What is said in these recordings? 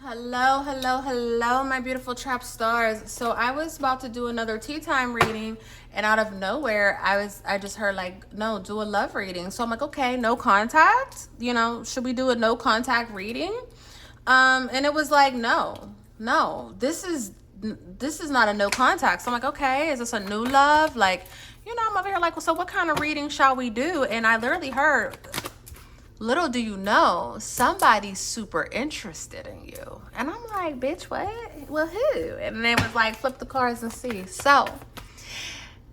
Hello, hello, hello, my beautiful trap stars. So I was about to do another tea time reading, and out of nowhere, I just heard like, no, do a love reading. So I'm like, okay, no contact. Should we do a no contact reading? And it was like, no, no, this is not a no contact. So I'm like, okay, is this a new love? Like, I'm over here like, well, so what kind of reading shall we do? And I literally heard, little do you know, somebody's super interested in you. And I'm like, bitch, what? Well, who? And then it was like, flip the cards and see. So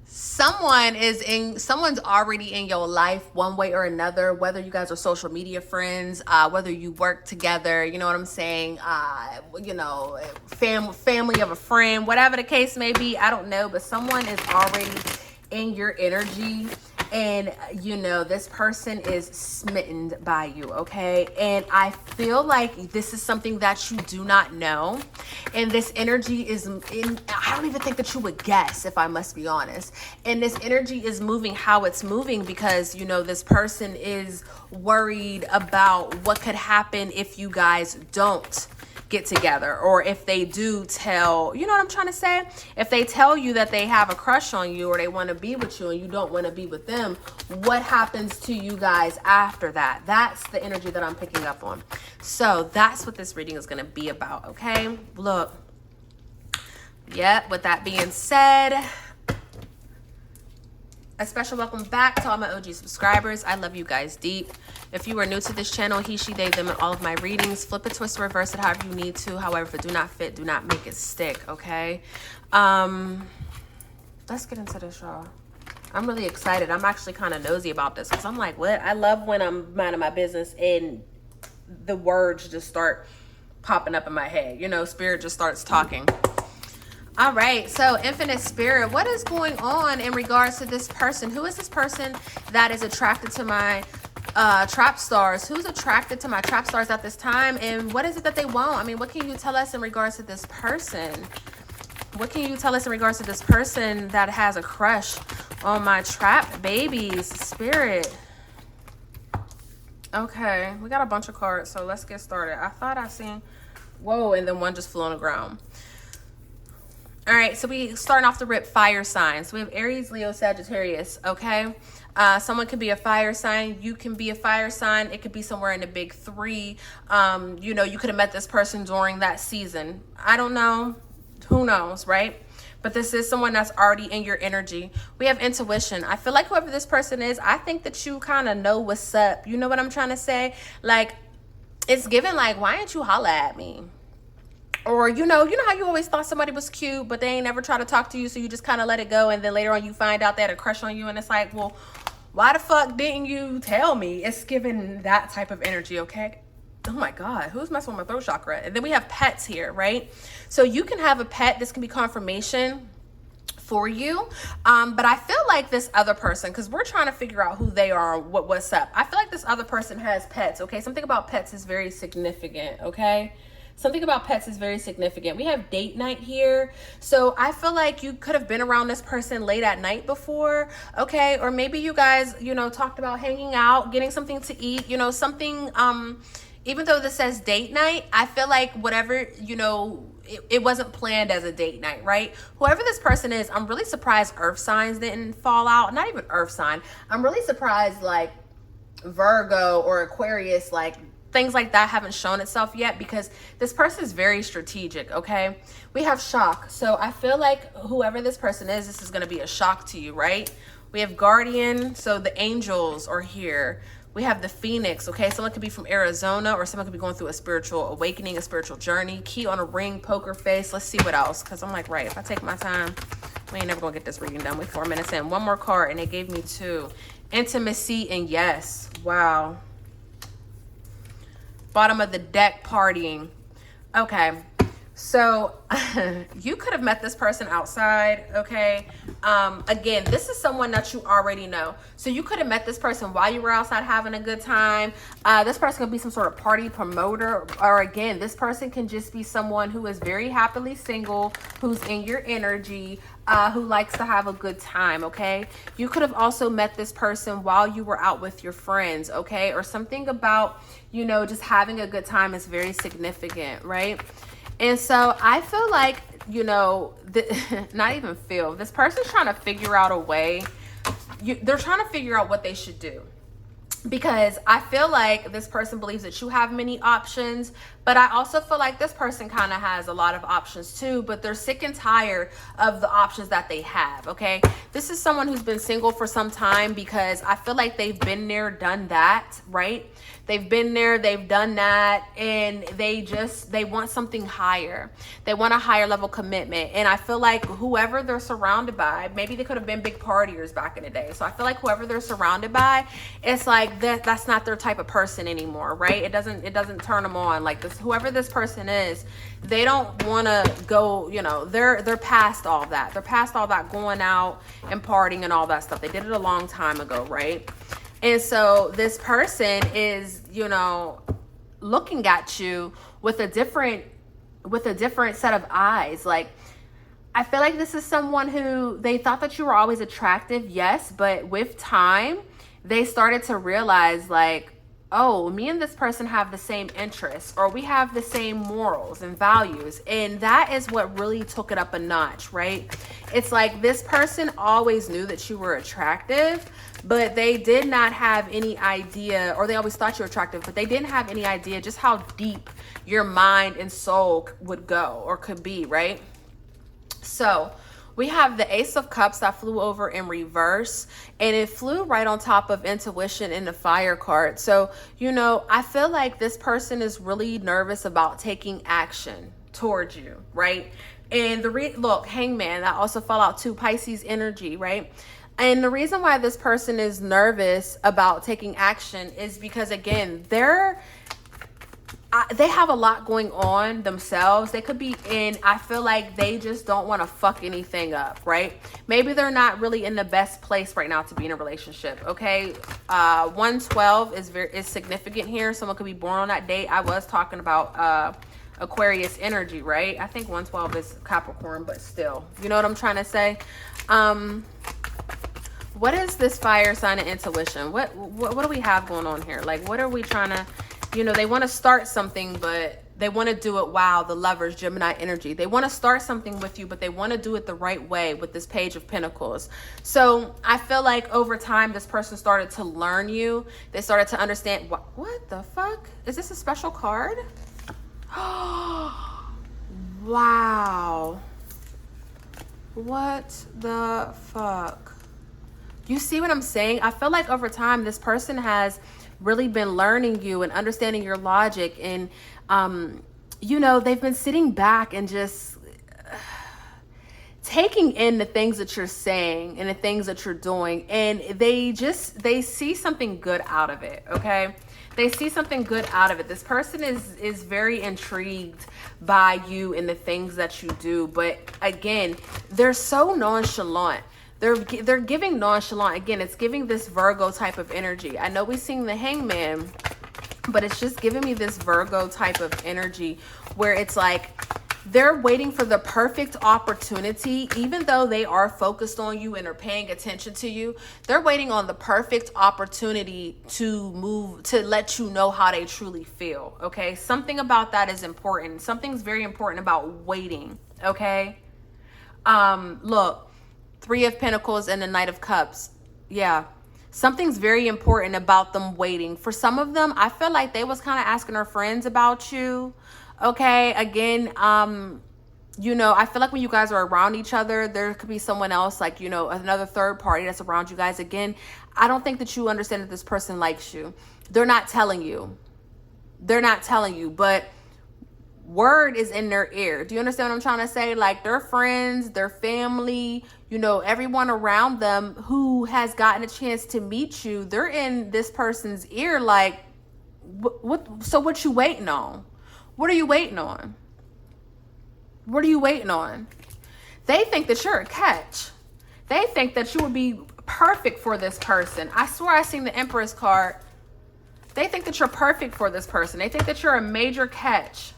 someone's already in your life one way or another, whether you guys are social media friends, whether you work together, you know what I'm saying, family of a friend, whatever the case may be, I don't know, but someone is already in your energy, and this person is smitten by you, okay? And I feel like this is something that you do not know, and this energy is in, I don't even think that you would guess, if I must be honest. And this energy is moving how it's moving because this person is worried about what could happen if you guys don't get together, or if they do tell, you know what I'm trying to say, if they tell you that they have a crush on you or they want to be with you and you don't want to be with them, what happens to you guys after that? That's the energy that I'm picking up on. So that's what this reading is going to be about. Okay, look, with that being said, a special welcome back to all my OG subscribers. I love you guys deep. If you are new to this channel, he, she, they, them, and all of my readings, flip it, twist, reverse it however you need to. However, if it do not fit, do not make it stick, okay? Let's get into this, y'all. I'm really excited. I'm actually kind of nosy about this because I'm like, what? I love when I'm minding my business and the words just start popping up in my head. Spirit just starts talking. All right, so Infinite Spirit, what is going on in regards to this person? Who is this person that is attracted to my trap stars? Who's attracted to my trap stars at this time? And what is it that they want? I mean, what can you tell us in regards to this person? What can you tell us in regards to this person that has a crush on my trap babies? Spirit. Okay, we got a bunch of cards, so let's get started. I thought I seen, whoa, and then one just flew on the ground. All right, so we starting off the rip, fire signs. So we have Aries, Leo, Sagittarius, okay? Someone could be a fire sign. You can be a fire sign. It could be somewhere in the big three. You could have met this person during that season. I don't know. Who knows, right? But this is someone that's already in your energy. We have intuition. I feel like whoever this person is, I think that you kind of know what's up. You know what I'm trying to say? Like, it's given like, why didn't you holla at me? Or, you know how you always thought somebody was cute, but they ain't never try to talk to you, so you just kind of let it go, and then later on you find out they had a crush on you, and it's like, well, why the fuck didn't you tell me? It's given that type of energy, okay? Oh my God, who's messing with my throat chakra? And then we have pets here, right? So you can have a pet. This can be confirmation for you. But I feel like this other person, because we're trying to figure out who they are, what's up. I feel like this other person has pets, okay? Something about pets is very significant, okay? Something about pets is very significant. We have date night here. So I feel like you could have been around this person late at night before, okay? Or maybe you guys, talked about hanging out, getting something to eat, something, even though this says date night, I feel like whatever, it wasn't planned as a date night, right? Whoever this person is, I'm really surprised earth signs didn't fall out. Not even earth sign. I'm really surprised like Virgo or Aquarius, like things like that haven't shown itself yet, because this person is very strategic, okay? We have shock. So I feel like whoever this person is, this is going to be a shock to you, right? We have guardian. So the angels are here. We have the phoenix, okay? Someone could be from Arizona, or someone could be going through a spiritual awakening, a spiritual journey. Key on a ring, poker face. Let's see what else, because I'm like, right, if I take my time, we ain't never going to get this reading done. We're 4 minutes in. One more card, and they gave me 2. Intimacy and yes. Wow. Bottom of the deck, partying. Okay, so you could have met this person outside, okay? Again, this is someone that you already know. So you could have met this person while you were outside having a good time. This person could be some sort of party promoter, or again, this person can just be someone who is very happily single, who's in your energy. who likes to have a good time, okay? You could have also met this person while you were out with your friends, okay? Or something about, you know, just having a good time is very significant, right? And so I feel like, you know, not even feel, this person's trying to figure out a way. They're trying to figure out what they should do. Because I feel like this person believes that you have many options, but I also feel like this person kind of has a lot of options too, but they're sick and tired of the options that they have, okay? This is someone who's been single for some time because I feel like they've been there, done that, right? They've been there, they've done that, and they want something higher. They want a higher level commitment. And I feel like whoever they're surrounded by, maybe they could have been big partiers back in the day. So I feel like whoever they're surrounded by, it's like that's not their type of person anymore, right? It doesn't turn them on. Like this, whoever this person is, they don't want to go, you know, they're past all that. They're past all that going out and partying and all that stuff. They did it a long time ago, right? And so this person is, you know, looking at you with a different set of eyes. Like, I feel like this is someone who they thought that you were always attractive, yes, but with time, they started to realize like, oh, me and this person have the same interests, or we have the same morals and values. And that is what really took it up a notch, right? It's like this person always knew that you were attractive, but they did not have any idea, or they always thought you were attractive, but they didn't have any idea just how deep your mind and soul would go or could be, right? So we have the Ace of Cups that flew over in reverse, and it flew right on top of intuition in the Fire card. So, you know, I feel like this person is really nervous about taking action towards you, right? And look, Hangman, that also fell out too, Pisces energy, right? And the reason why this person is nervous about taking action is because, again, they have a lot going on themselves. They could be in, I feel like they just don't want to fuck anything up, right? Maybe they're not really in the best place right now to be in a relationship, okay? 112 is significant here. Someone could be born on that date. I was talking about Aquarius energy, right? I think 112 is Capricorn, but still, you know what I'm trying to say? What is this fire sign of intuition? What do we have going on here? Like, what are we trying to, you know, they want to start something, but they want to do it. Wow, the Lovers, Gemini energy. They want to start something with you, but they want to do it the right way with this Page of Pentacles. So I feel like over time, this person started to learn you. They started to understand, what the fuck? Is this a special card? Wow. What the fuck? You see what I'm saying? I feel like over time, this person has really been learning you and understanding your logic. And, you know, they've been sitting back and just taking in the things that you're saying and the things that you're doing. And they see something good out of it, okay? They see something good out of it. This person is very intrigued by you and the things that you do. But again, they're so nonchalant. They're giving nonchalant. Again, it's giving this Virgo type of energy. I know we've seen the Hangman, but it's just giving me this Virgo type of energy where it's like they're waiting for the perfect opportunity. Even though they are focused on you and are paying attention to you, they're waiting on the perfect opportunity to let you know how they truly feel, okay? Something about that is important. Something's very important about waiting, okay? Look, Three of Pentacles and the Knight of Cups. Yeah. Something's very important about them waiting. For some of them, I feel like they was kind of asking her friends about you. Okay. Again, you know, I feel like when you guys are around each other, there could be someone else, like, you know, another third party that's around you guys. Again, I don't think that you understand that this person likes you. They're not telling you. They're not telling you, but word is in their ear. Do you understand what I'm trying to say? Like their friends, their family, you know, everyone around them who has gotten a chance to meet you, they're in this person's ear like, so what you waiting on? What are you waiting on? What are you waiting on? They think that you're a catch. They think that you would be perfect for this person. I swear I seen the Empress card. They think that you're perfect for this person. They think that you're a major catch.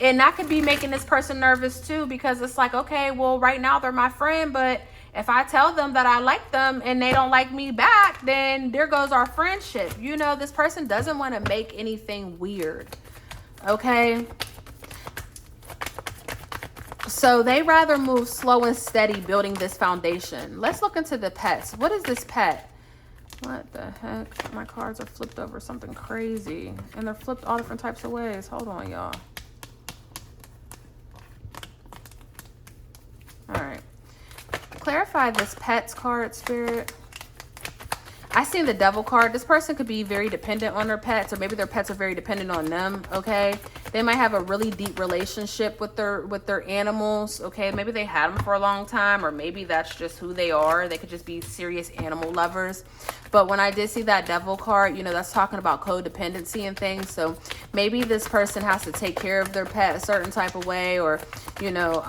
And that could be making this person nervous too, because it's like, okay, well, right now they're my friend, but if I tell them that I like them and they don't like me back, then there goes our friendship. You know, this person doesn't want to make anything weird. Okay. So they rather move slow and steady building this foundation. Let's look into the pets. What is this pet? What the heck? My cards are flipped over something crazy. And they're flipped all different types of ways. Hold on, y'all. All right. Clarify this pet's card, Spirit. I seen the Devil card. This person could be very dependent on their pets, or maybe their pets are very dependent on them. Okay, they might have a really deep relationship with their animals. Okay, maybe they had them for a long time, or maybe that's just who they are. They could just be serious animal lovers. But when I did see that Devil card, you know, that's talking about codependency and things. So maybe this person has to take care of their pet a certain type of way, or you know,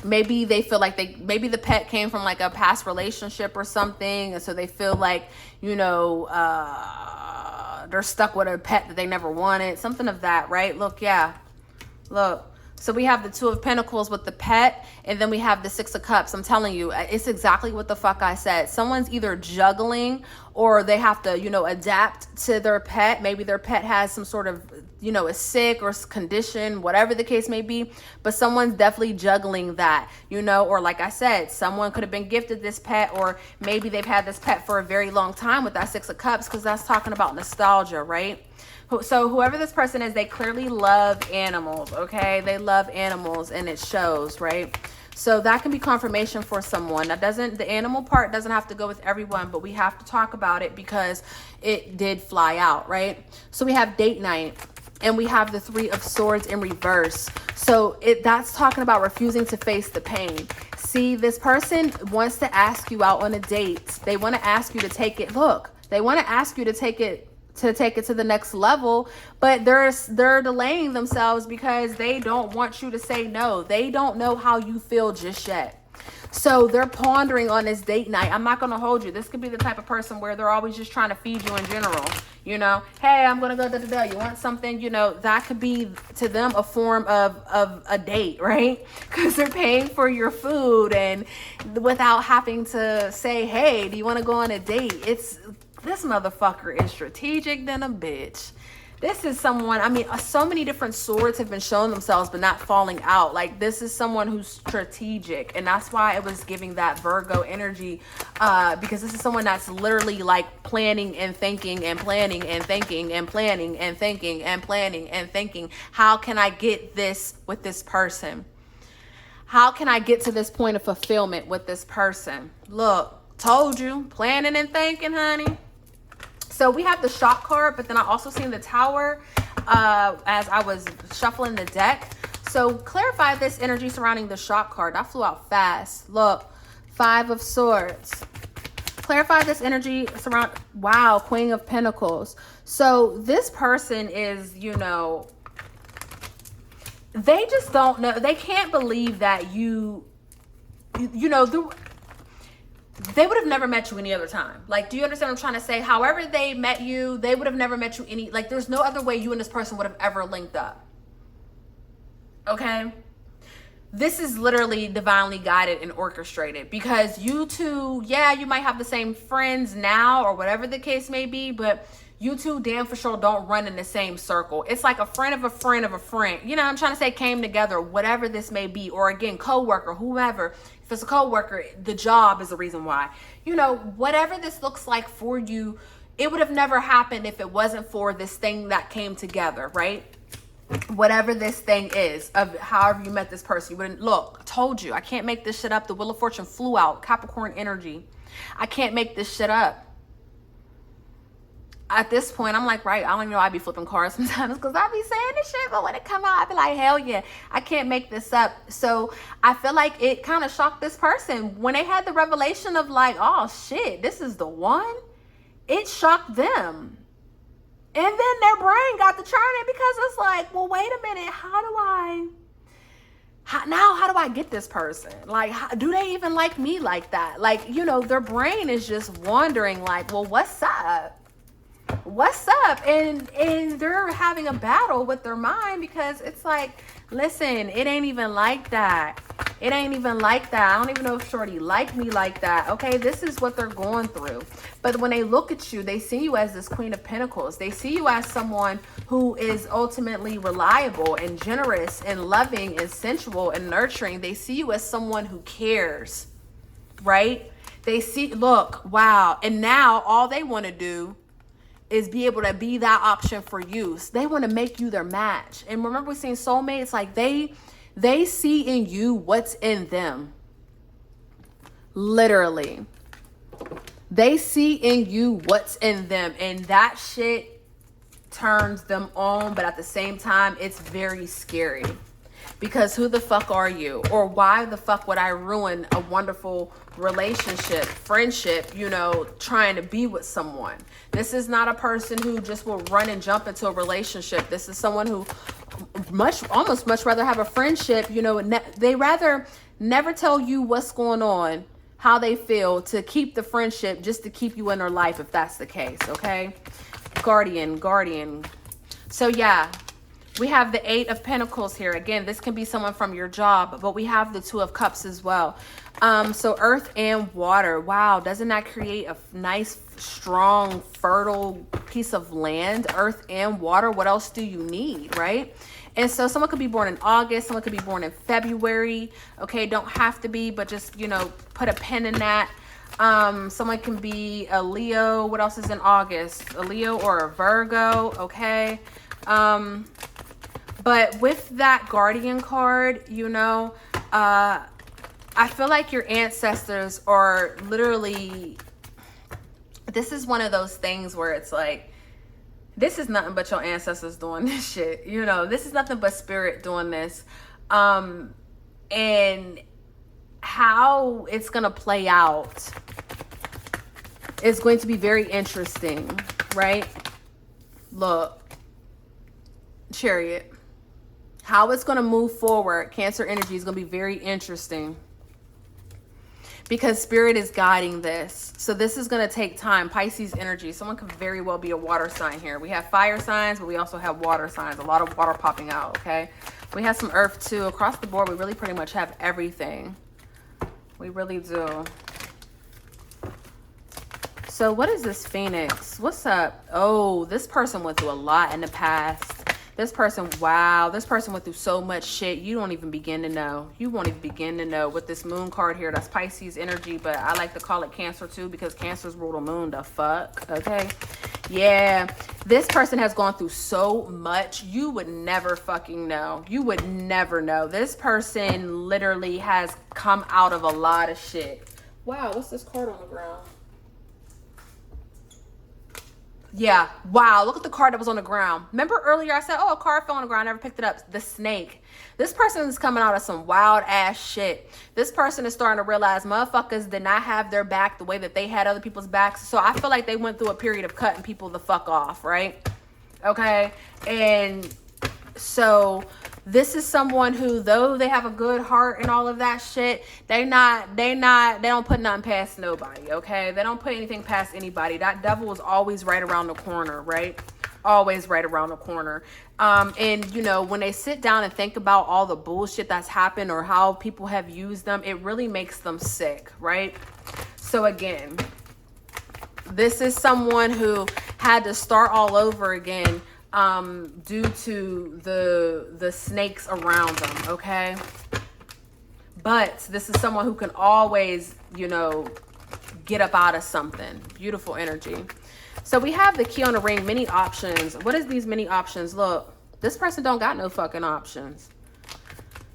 maybe they feel like maybe the pet came from like a past relationship or something. And so they feel like, you know, they're stuck with a pet that they never wanted. Something of that, right? Look, yeah. Look. So we have the Two of Pentacles with the pet, and then we have the Six of Cups. I'm telling you, it's exactly what the fuck I said. Someone's either juggling, or they have to, you know, adapt to their pet. Maybe their pet has some sort of, you know, is sick or condition, whatever the case may be. But someone's definitely juggling that, you know, or like I said, someone could have been gifted this pet, or maybe they've had this pet for a very long time with that Six of Cups, because that's talking about nostalgia, right? So whoever this person is, they clearly love animals, okay? They love animals, and it shows, right? So that can be confirmation for someone. That doesn't, the animal part doesn't have to go with everyone, but we have to talk about it because it did fly out, right? So we have date night, and we have the Three of Swords in reverse. So that's talking about refusing to face the pain. See, this person wants to ask you out on a date. They want to ask you to take it. Look, they want to ask you to take it to the next level, but they're delaying themselves because they don't want you to say no. They don't know how you feel just yet. So they're pondering on this date night. I'm not going to hold you. This could be the type of person where they're always just trying to feed you in general. You know, hey, I'm going to go da-da-da. You want something? You know, that could be to them a form of a date, right? Because they're paying for your food, and without having to say, hey, do you want to go on a date? This motherfucker is strategic than a bitch. This is someone, I mean, so many different swords have been showing themselves but not falling out. Like, this is someone who's strategic. And that's why it was giving that Virgo energy, because this is someone that's literally like planning and thinking and planning and thinking and planning and thinking and planning and thinking. How can I get this with this person? How can I get to this point of fulfillment with this person? Look, told you, planning and thinking, honey. So we have the Shock card, but then I also seen the Tower as I was shuffling the deck. So clarify this energy surrounding the Shock card. That flew out fast. Look, Five of Swords. Clarify this energy surround, wow, Queen of Pentacles. So this person is, you know, they just don't know. They can't believe that you know, they would have never met you any other time. Like, do you understand what I'm trying to say? However they met you, they would have never met you any, like, there's no other way you and this person would have ever linked up. Okay? This is literally divinely guided and orchestrated, because you two, yeah, you might have the same friends now or whatever the case may be, but you two damn for sure don't run in the same circle. It's like a friend of a friend of a friend. You know what I'm trying to say? Came together, whatever this may be. Or again, co-worker, whomever. If it's a co-worker, the job is the reason why. You know, whatever this looks like for you, it would have never happened if it wasn't for this thing that came together, right? Whatever this thing is, of however you met this person. You wouldn't, look, I told you, I can't make this shit up. The Wheel of Fortune flew out. Capricorn energy. I can't make this shit up. At this point, I'm like, right, I don't even know, I be flipping cards sometimes because I be saying this shit, but when it come out, I be like, hell yeah, I can't make this up. So I feel like it kind of shocked this person when they had the revelation of like, oh shit, this is the one. It shocked them. And then their brain got to churning because it's like, well, wait a minute, how do I get this person? Like, do they even like me like that? Like, you know, their brain is just wondering like, well, what's up? what's up? And they're having a battle with their mind, because it's like, listen, it ain't even like that. It ain't even like that. I don't even know if shorty like me like that. Okay, this is what they're going through. But when they look at you, they see you as this Queen of Pentacles. They see you as someone who is ultimately reliable and generous and loving and sensual and nurturing. They see you as someone who cares, right? They see, look, wow. And now all they want to do is be able to be that option for you. So they want to make you their match. And remember, we've seen soulmates, like they see in you what's in them. Literally. They see in you what's in them. And that shit turns them on. But at the same time, it's very scary. Because who the fuck are you? Or why the fuck would I ruin a wonderful relationship, friendship, you know, trying to be with someone? This is not a person who just will run and jump into a relationship. This is someone who almost much rather have a friendship, you know. They rather never tell you what's going on, how they feel, to keep the friendship, just to keep you in their life, if that's the case. Okay, guardian. So yeah, we have the 8 of Pentacles here. Again, this can be someone from your job, but we have the 2 of Cups as well. So earth and water. Wow, doesn't that create a nice, strong, fertile piece of land? Earth and water. What else do you need, right? And so someone could be born in August. Someone could be born in February. Okay, don't have to be, but just, you know, put a pin in that. Someone can be a Leo. What else is in August? A Leo or a Virgo. Okay. But with that Guardian card, you know, I feel like your ancestors are literally, this is one of those things where it's like, this is nothing but your ancestors doing this shit. You know, this is nothing but spirit doing this. And how it's going to play out is going to be very interesting, right? Look, Chariot. How it's going to move forward, Cancer energy, is going to be very interesting. Because spirit is guiding this. So this is going to take time. Pisces energy. Someone could very well be a water sign here. We have fire signs, but we also have water signs. A lot of water popping out, okay? We have some earth too. Across the board, we really pretty much have everything. We really do. So what is this Phoenix? What's up? Oh, this person went through a lot in the past. This person, wow, this person went through so much shit. You don't even begin to know. You won't even begin to know. With this moon card here, that's Pisces energy, but I like to call it Cancer too, because Cancer's rule the moon. The fuck, okay? Yeah, this person has gone through so much. You would never fucking know. You would never know. This person literally has come out of a lot of shit. Wow, what's this card on the ground? Yeah, wow, look at the card that was on the ground. Remember earlier I said, oh, a card fell on the ground, I never picked it up. The snake. This person is coming out of some wild ass shit. This person is starting to realize motherfuckers did not have their back the way that they had other people's backs. So I feel like they went through a period of cutting people the fuck off, right? Okay, and so this is someone who, though they have a good heart and all of that shit, they don't put nothing past nobody, okay? They don't put anything past anybody. That devil is always right around the corner, right? Always right around the corner. And, you know, when they sit down and think about all the bullshit that's happened or how people have used them, it really makes them sick, right? So again, this is someone who had to start all over again due to the snakes around them, okay? But this is someone who can always, you know, get up out of something. Beautiful energy. So we have the key on the ring, many options. What is these many options? Look, this person don't got no fucking options.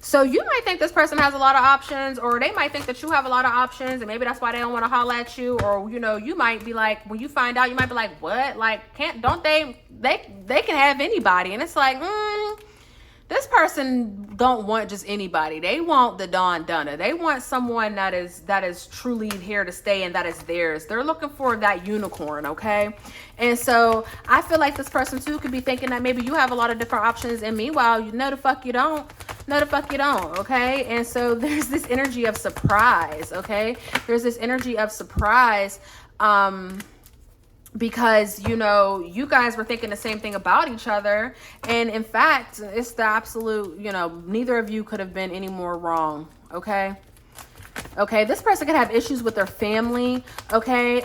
So you might think this person has a lot of options, or they might think that you have a lot of options, and maybe that's why they don't want to holler at you. Or, you know, you might be like, when you find out, you might be like, what? Like, don't they can have anybody. And it's like, this person don't want just anybody. They want the Dawn Dunner. They want someone that is truly here to stay and that is theirs. They're looking for that unicorn, okay? And so I feel like this person too could be thinking that maybe you have a lot of different options, and meanwhile, you know the fuck you don't. No, the fuck you don't, okay? And so there's this energy of surprise, okay? There's this energy of surprise because, you know, you guys were thinking the same thing about each other. And in fact, it's the absolute, you know, neither of you could have been any more wrong. Okay. Okay. This person could have issues with their family. Okay.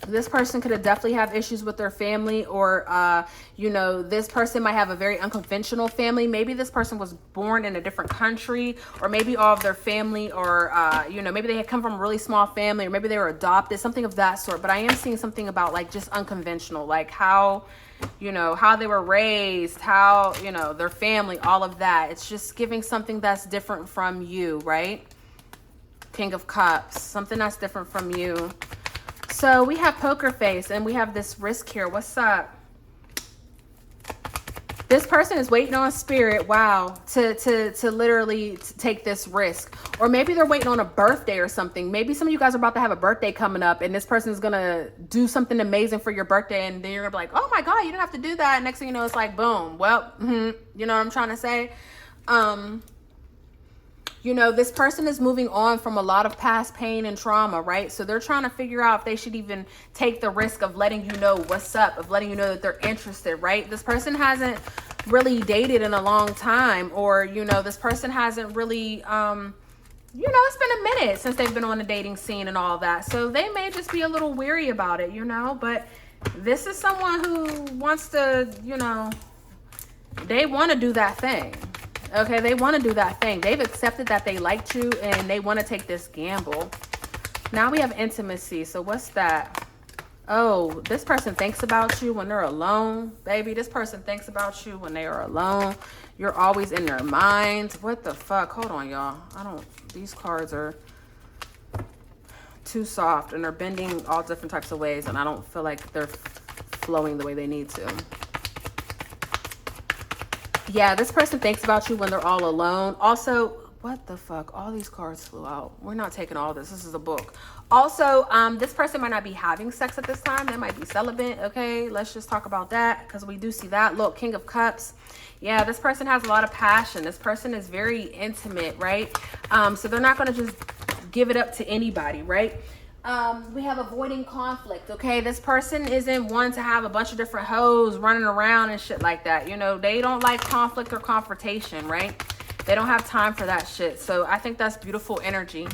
This person could have definitely have issues with their family, or, you know, this person might have a very unconventional family. Maybe this person was born in a different country, or maybe all of their family, or, you know, maybe they had come from a really small family, or maybe they were adopted, something of that sort. But I am seeing something about like just unconventional, like how, you know, how they were raised, how, you know, their family, all of that. It's just giving something that's different from you, right? King of Cups, something that's different from you. So we have poker face and we have this risk here. What's up? This person is waiting on spirit, wow, to literally take this risk. Or maybe they're waiting on a birthday or something. Maybe some of you guys are about to have a birthday coming up and this person is going to do something amazing for your birthday. And then you're going to be like, oh my God, you didn't have to do that. And next thing you know, it's like, boom. Well, you know what I'm trying to say? You know, this person is moving on from a lot of past pain and trauma, right? So they're trying to figure out if they should even take the risk of letting you know what's up, of letting you know that they're interested, right? This person hasn't really dated in a long time, or, you know, this person hasn't really, you know, it's been a minute since they've been on the dating scene and all that. So they may just be a little weary about it, you know, but this is someone who wants to, you know, they want to do that thing. Okay, they want to do that thing. They've accepted that they liked you and they want to take this gamble. Now we have intimacy. So what's that? Oh, this person thinks about you when they're alone. Baby, this person thinks about you when they are alone. You're always in their mind. What the fuck? Hold on, y'all. These cards are too soft and they're bending all different types of ways. And I don't feel like they're flowing the way they need to. Yeah, this person thinks about you when they're all alone. Also, what the fuck? All these cards flew out. We're not taking all this. This is a book. Also, this person might not be having sex at this time. They might be celibate. Okay, let's just talk about that because we do see that. Look, King of Cups. Yeah, this person has a lot of passion. This person is very intimate, right? So they're not going to just give it up to anybody, right? We have avoiding conflict. Okay, this person isn't one to have a bunch of different hoes running around and shit like that. You know, they don't like conflict or confrontation, right? They don't have time for that shit. So I think that's beautiful energy.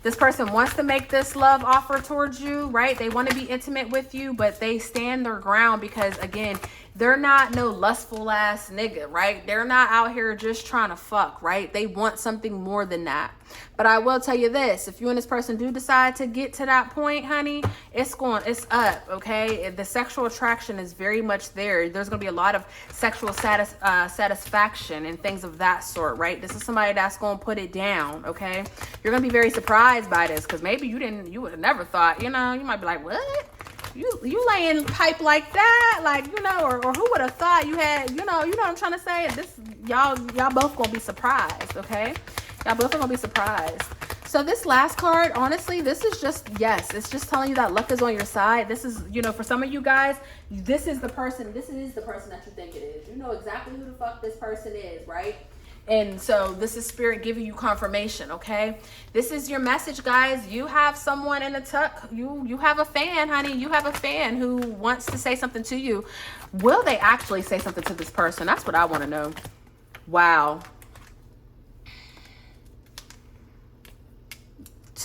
This person wants to make this love offer towards you, right? They want to be intimate with you, but they stand their ground because, again, they're not no lustful ass nigga, right? They're not out here just trying to fuck, right? They want something more than that. But I will tell you this, if you and this person do decide to get to that point, honey, it's up, okay? The sexual attraction is very much there. There's going to be a lot of sexual satisfaction and things of that sort, right? This is somebody that's going to put it down, okay? You're going to be very surprised by this because maybe you would have never thought, you know, you might be like, what? You laying pipe like that, like, you know, or who would have thought you had, you know what I'm trying to say? This, y'all both gonna be surprised, okay? Y'all both are gonna be surprised. So this last card, honestly, this is just, yes, it's just telling you that luck is on your side. This is, you know, for some of you guys, this is the person that you think it is. You know exactly who the fuck this person is, right? And so this is spirit giving you confirmation, okay? This is your message, guys. You have someone in the tuck. You have a fan, honey. You have a fan who wants to say something to you. Will they actually say something to this person? That's what I want to know. Wow.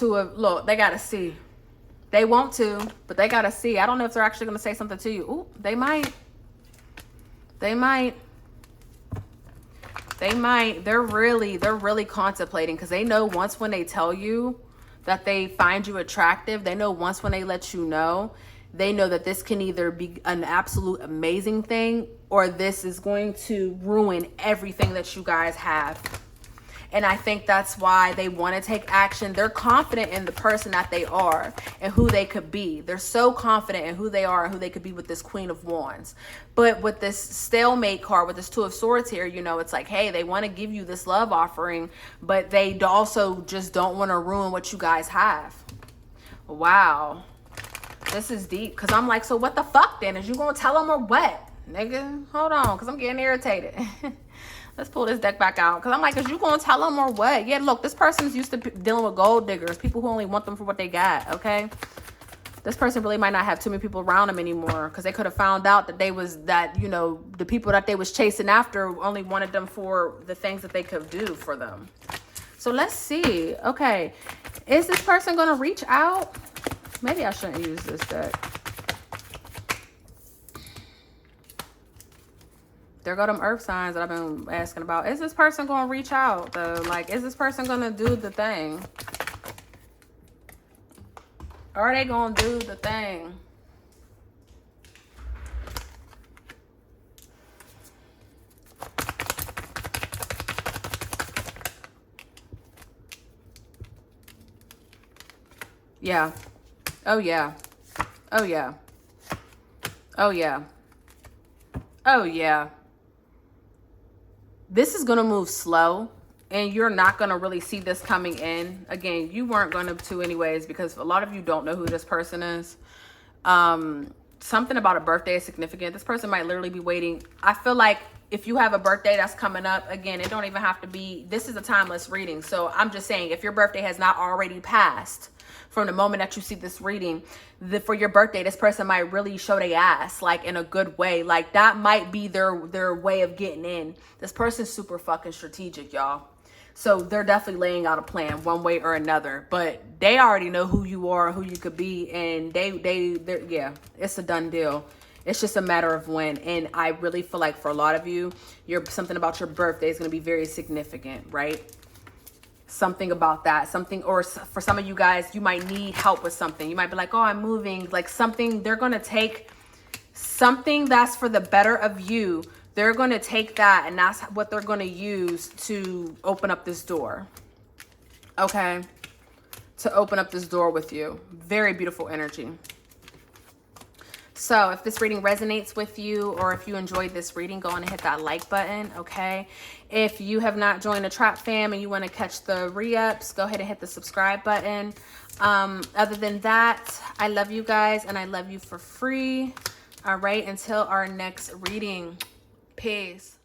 Look, they got to see. They want to, but they got to see. I don't know if they're actually going to say something to you. Ooh, they might. They might. They might. They're really contemplating because they know once when they tell you that they find you attractive, they know once when they let you know, they know that this can either be an absolute amazing thing or this is going to ruin everything that you guys have. And I think that's why they want to take action. They're confident in the person that they are and who they could be. They're so confident in who they are and who they could be with this Queen of Wands. But with this stalemate card, with this Two of Swords here, you know, it's like, hey, they want to give you this love offering, but they also just don't want to ruin what you guys have. Wow. This is deep. Because I'm like, so what the fuck then? Is you going to tell them or what? Nigga, hold on, because I'm getting irritated. Let's pull this deck back out. Because I'm like, is you going to tell them or what? Yeah, look, this person's used to dealing with gold diggers. People who only want them for what they got, okay? This person really might not have too many people around them anymore, because they could have found out that you know, the people that they was chasing after only wanted them for the things that they could do for them. So let's see. Okay, is this person going to reach out? Maybe I shouldn't use this deck. There go them earth signs that I've been asking about. Is this person going to reach out, though? Like, is this person going to do the thing? Are they going to do the thing? Yeah. Oh, yeah. Oh, yeah. Oh, yeah. Oh, yeah. This is going to move slow, and you're not going to really see this coming in. Again, you weren't going to anyways, because a lot of you don't know who this person is. Something about a birthday is significant. This person might literally be waiting. I feel like if you have a birthday that's coming up, again, it don't even have to be, this is a timeless reading. So I'm just saying, if your birthday has not already passed from the moment that you see this reading, for your birthday, this person might really show their ass, like in a good way. Like that might be their way of getting in. This person's super fucking strategic, y'all. So they're definitely laying out a plan one way or another, but they already know who you are, who you could be. And they're yeah, it's a done deal. It's just a matter of when. And I really feel like for a lot of you, something about your birthday is going to be very significant, right? Something about that, something, or for some of you guys, you might need help with something. You might be like, oh, I'm moving, like something. They're going to take something that's for the better of you. They're going to take that, and that's what they're going to use to open up this door. Okay. To open up this door with you. Very beautiful energy. So if this reading resonates with you, or if you enjoyed this reading, go on and hit that like button, okay? If you have not joined the Trap Fam and you want to catch the re-ups, go ahead and hit the subscribe button. Other than that, I love you guys, and I love you for free. All right, until our next reading. Peace.